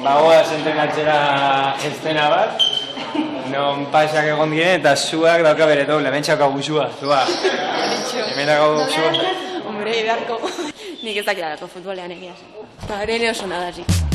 Bagoaz entrenatzera estena bat, non pasak egon diren eta zuak dauka bere doble, hemen txakau zua. Hemen dago zua. Hombre, beharko. Nik ez dakidalako futbolean egia. Ere oso nadazik.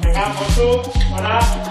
Venga, Montu, hola.